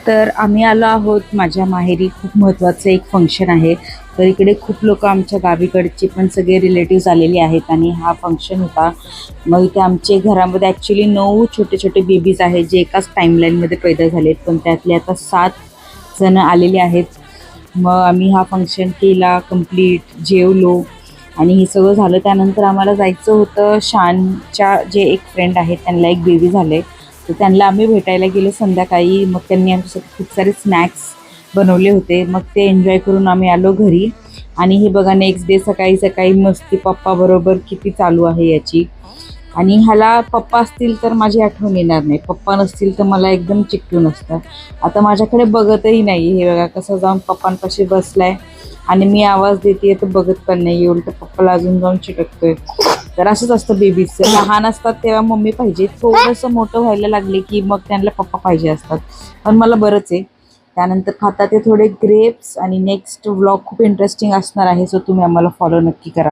तर आम्ही आलो आहोत माझ्या माहेरी. खूप महत्त्वाचं एक फंक्शन आहे. तर इकडे खूप लोक आमच्या गावीकडचे पण सगळे रिलेटिव्स आलेले आहेत आणि हा फंक्शन होता. मग इथे आमचे घरामध्ये ॲक्च्युली 9 छोटे छोटे बेबीज आहेत जे एकाच टाईमलाईनमध्ये पैदा झालेत, पण त्यातले आता 7 जण आलेले आहेत. मग आम्ही हा फंक्शन केला कंप्लीट, जेवलो आणि हे सगळं झालं. त्यानंतर आम्हाला जायचं होतं. शानच्या जे एक फ्रेंड आहेत त्यांना एक बेबी झाले, तर त्यांना आम्ही भेटायला गेलो संध्याकाळी. मग त्यांनी आमच्यासाठी खूप सारे स्नॅक्स बनवले होते. मग ते एन्जॉय करून आम्ही आलो घरी. आणि हे बघा नेक्स्ट डे सकाळी सकाळी मस्ती पप्पाबरोबर किती चालू आहे याची. आणि ह्याला पप्पा असतील तर माझी आठवण येणार नाही, पप्पा नसतील तर मला एकदम चिकटून असतं. आता माझ्याकडे बघतही नाही. हे बघा कसं जाऊन पप्पांपाशी बसलाय आणि मी आवाज देते तर बघत पण नाही, उलट पप्पाला अजून जाऊन चिटकतोय. तर असंच असतं बेबीजचं. लहान असतात तेव्हा मम्मी पाहिजे, थोडंसं मोठं व्हायला लागले की मग त्यांना पप्पा पाहिजे असतात. पण मला बरंच आहे. त्यानंतर खातात ते थोडे ग्रेप्स. आणि नेक्स्ट व्लॉग खूप इंटरेस्टिंग असणार आहे, सो तुम्ही आम्हाला फॉलो नक्की करा.